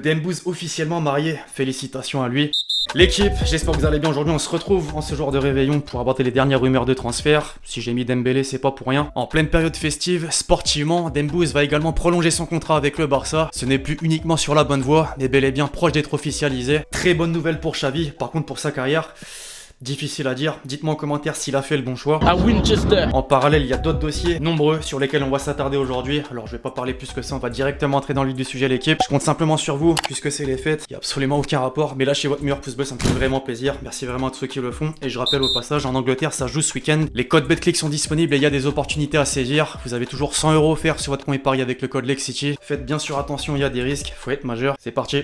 Dembouz officiellement marié, félicitations à lui. L'équipe, j'espère que vous allez bien. Aujourd'hui on se retrouve en ce jour de réveillon pour aborder les dernières rumeurs de transfert. Si j'ai mis Dembélé, c'est pas pour rien. En pleine période festive, sportivement, Dembouz va également prolonger son contrat avec le Barça. Ce n'est plus uniquement sur la bonne voie, mais bel et bien proche d'être officialisé. Très bonne nouvelle pour Xavi, par contre pour sa carrière, difficile à dire. Dites-moi en commentaire s'il a fait le bon choix. À Winchester. En parallèle, il y a d'autres dossiers nombreux sur lesquels on va s'attarder aujourd'hui. Alors je vais pas parler plus que ça, on va directement entrer dans le vif du sujet l'équipe. Je compte simplement sur vous, puisque c'est les fêtes. Il n'y a absolument aucun rapport, mais lâchez votre meilleur pouce bleu, ça me fait vraiment plaisir. Merci vraiment à tous ceux qui le font. Et je rappelle au passage, en Angleterre, ça joue ce week-end. Les codes BetClick sont disponibles et il y a des opportunités à saisir. Vous avez toujours 100 € offerts sur votre compte épargne avec le code LEXCITY. Faites bien sûr attention, il y a des risques, faut être majeur. C'est parti.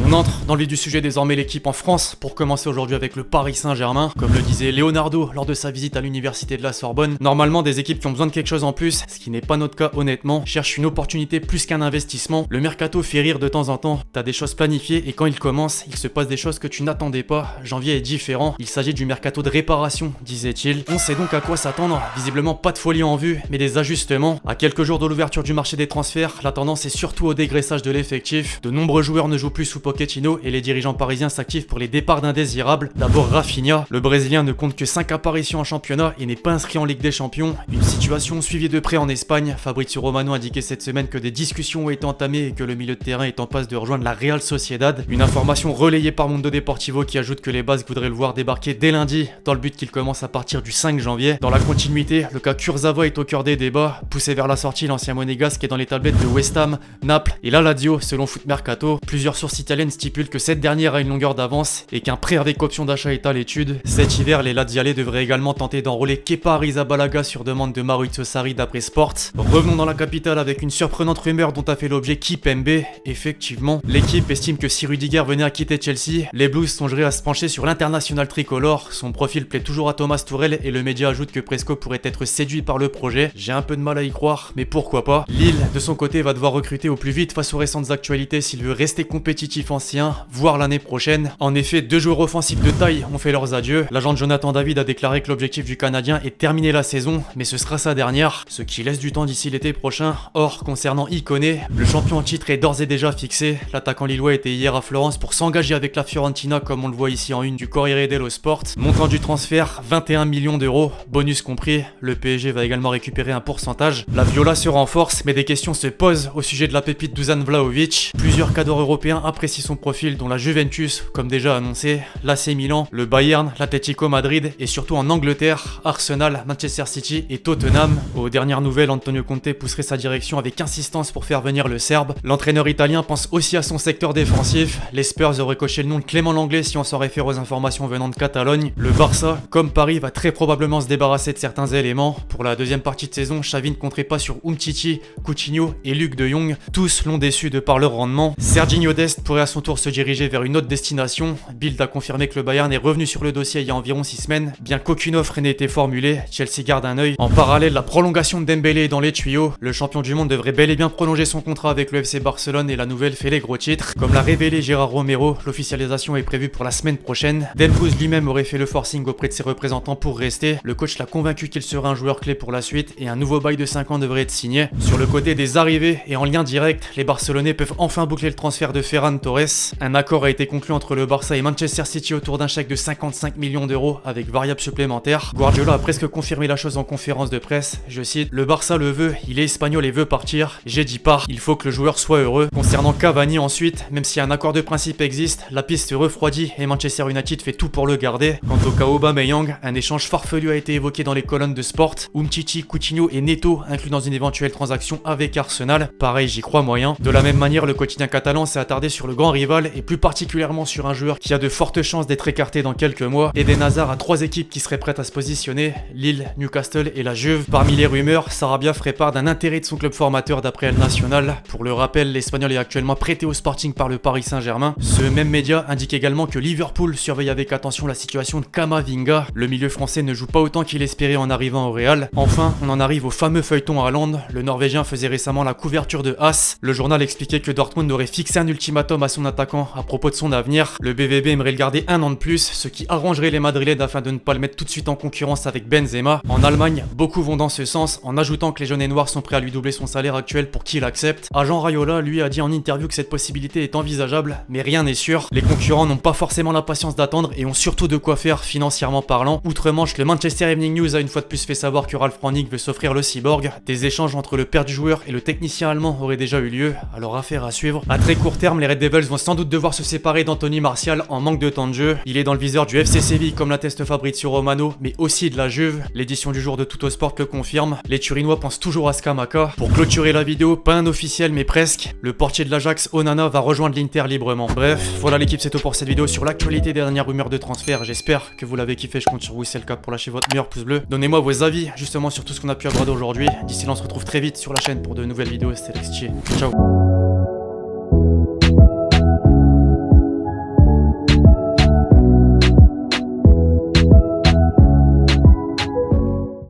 On entre dans le vif du sujet désormais l'équipe en France pour commencer aujourd'hui avec le Paris Saint-Germain. Comme le disait Leonardo lors de sa visite à l'université de la Sorbonne, normalement des équipes qui ont besoin de quelque chose en plus, ce qui n'est pas notre cas honnêtement, cherchent une opportunité plus qu'un investissement. Le mercato fait rire de temps en temps, t'as des choses planifiées et quand il commence, il se passe des choses que tu n'attendais pas. Janvier est différent, il s'agit du mercato de réparation, disait-il. On sait donc à quoi s'attendre, visiblement pas de folie en vue, mais des ajustements. À quelques jours de l'ouverture du marché des transferts, la tendance est surtout au dégraissage de l'effectif. De nombreux joueurs ne jouent plus sous Pochettino et les dirigeants parisiens s'activent pour les départs d'indésirables. D'abord Rafinha, le Brésilien ne compte que 5 apparitions en championnat et n'est pas inscrit en Ligue des Champions. Une situation suivie de près en Espagne. Fabrizio Romano a indiqué cette semaine que des discussions ont été entamées et que le milieu de terrain est en passe de rejoindre la Real Sociedad. Une information relayée par Mundo Deportivo qui ajoute que les Basques voudraient le voir débarquer dès lundi, dans le but qu'il commence à partir du 5 janvier. Dans la continuité, le cas Kurzawa est au cœur des débats. Poussé vers la sortie, l'ancien monégasque est dans les tablettes de West Ham, Naples et la Lazio selon Foot Mercato. Plusieurs sources italiennes stipulent que cette dernière a une longueur d'avance et qu'un prêt avec option d'achat est à l'étude. Cet hiver, les Lazialais devraient également tenter d'enrôler Kepa Arrizabalaga sur demande de Maurizio Sarri d'après Sport. Revenons dans la capitale avec une surprenante rumeur dont a fait l'objet Kimpembe. Effectivement, l'équipe estime que si Rudiger venait à quitter Chelsea, les Blues songeraient à se pencher sur l'international tricolore. Son profil plaît toujours à Thomas Tuchel et le média ajoute que Presco pourrait être séduit par le projet. J'ai un peu de mal à y croire, mais pourquoi pas. Lille, de son côté, va devoir recruter au plus vite face aux récentes actualités s'il veut rester compétitif ancien, voire l'année prochaine. En effet, 2 joueurs offensifs de taille ont fait leurs adieux. L'agent de Jonathan David a déclaré que l'objectif du Canadien est de terminer la saison, mais ce sera sa dernière, ce qui laisse du temps d'ici l'été prochain. Or, concernant Ikoné, le champion en titre est d'ores et déjà fixé. L'attaquant lillois était hier à Florence pour s'engager avec la Fiorentina, comme on le voit ici en une du Corriere dello Sport. Montant du transfert, 21 millions d'euros, bonus compris. Le PSG va également récupérer un pourcentage. La Viola se renforce, mais des questions se posent au sujet de la pépite Dusan Vlahovic. Plusieurs cadres européens apprécient son profil, dont la Juventus, comme déjà annoncé, l'AC Milan, le Bayern, l'Atlético Madrid et surtout en Angleterre, Arsenal, Manchester City et Tottenham. Aux dernières nouvelles, Antonio Conte pousserait sa direction avec insistance pour faire venir le Serbe. L'entraîneur italien pense aussi à son secteur défensif. Les Spurs auraient coché le nom de Clément Langlais si on s'en réfère aux informations venant de Catalogne. Le Barça, comme Paris, va très probablement se débarrasser de certains éléments. Pour la deuxième partie de saison, Xavi ne compterait pas sur Umtiti, Coutinho et Luc de Jong. Tous l'ont déçu de par leur rendement. Serginho Dest pourrait à son tour se diriger vers une autre destination. Bild a confirmé que le Bayern est revenu sur le dossier il y a environ 6 semaines, bien qu'aucune offre n'ait été formulée. Chelsea garde un œil. En parallèle, la prolongation de Dembélé est dans les tuyaux. Le champion du monde devrait bel et bien prolonger son contrat avec le FC Barcelone et la nouvelle fait les gros titres. Comme l'a révélé Gérard Romero, l'officialisation est prévue pour la semaine prochaine. Dembouz lui-même aurait fait le forcing auprès de ses représentants pour rester. Le coach l'a convaincu qu'il serait un joueur clé pour la suite et un nouveau bail de 5 ans devrait être signé. Sur le côté des arrivées et en lien direct, les Barcelonais peuvent enfin boucler le transfert de Ferran Torres. Un accord a été conclu entre le Barça et Manchester City autour d'un chèque de 55 millions d'euros avec variables supplémentaires. Guardiola a presque confirmé la chose en conférence de presse. Je cite: le Barça le veut, il est espagnol et veut partir. J'ai dit part, il faut que le joueur soit heureux. Concernant Cavani ensuite, même si un accord de principe existe, la piste se refroidit et Manchester United fait tout pour le garder. Quant au cas Aubameyang, un échange farfelu a été évoqué dans les colonnes de Sport. Umtiti, Coutinho et Neto inclus dans une éventuelle transaction avec Arsenal. Pareil, j'y crois moyen. De la même manière, le quotidien catalan s'est attardé sur le grand rival et plus particulièrement sur un joueur qui a de fortes chances d'être écarté dans quelques mois. Eden Hazard a 3 équipes qui seraient prêtes à se positionner: Lille, Newcastle et la Juve. Parmi les rumeurs, Sarabia ferait part d'un intérêt de son club formateur d'après El Nacional. Pour le rappel, l'Espagnol est actuellement prêté au Sporting par le Paris Saint-Germain. Ce même média indique également que Liverpool surveille avec attention la situation de Camavinga. Le milieu français ne joue pas autant qu'il espérait en arrivant au Real. Enfin, on en arrive au fameux feuilleton Haaland. Le Norvégien faisait récemment la couverture de As. Le journal expliquait que Dortmund aurait fixé un ultimatum à son attaquant à propos de son avenir. Le BVB aimerait le garder un an de plus, ce qui arrangerait les Madrilènes afin de ne pas le mettre tout de suite en concurrence avec Benzema. En Allemagne, beaucoup vont dans ce sens, en ajoutant que les jaunes et noirs sont prêts à lui doubler son salaire actuel pour qu'il accepte. Agent Raiola, lui, a dit en interview que cette possibilité est envisageable, mais rien n'est sûr. Les concurrents n'ont pas forcément la patience d'attendre et ont surtout de quoi faire financièrement parlant. Outre-Manche, le Manchester Evening News a une fois de plus fait savoir que Ralf Rangnick veut s'offrir le cyborg. Des échanges entre le père du joueur et le technicien allemand auraient déjà eu lieu, alors affaire à suivre. À très court terme, les Red Devils vont sans doute devoir se séparer d'Anthony Martial en manque de temps de jeu. Il est dans le viseur du FC Séville comme l'atteste Fabrizio Romano, mais aussi de la Juve. L'édition du jour de Tuttosport le confirme. Les Turinois pensent toujours à Scamacca. Pour clôturer la vidéo, pas un officiel mais presque, le portier de l'Ajax, Onana, va rejoindre l'Inter librement. Bref, voilà l'équipe, c'est tout pour cette vidéo sur l'actualité des dernières rumeurs de transfert. J'espère que vous l'avez kiffé, je compte sur vous, c'est le cas pour lâcher votre meilleur pouce bleu. Donnez-moi vos avis justement sur tout ce qu'on a pu aborder aujourd'hui. D'ici là, on se retrouve très vite sur la chaîne pour de nouvelles vidéos. C'était Lex Tchie. Ciao.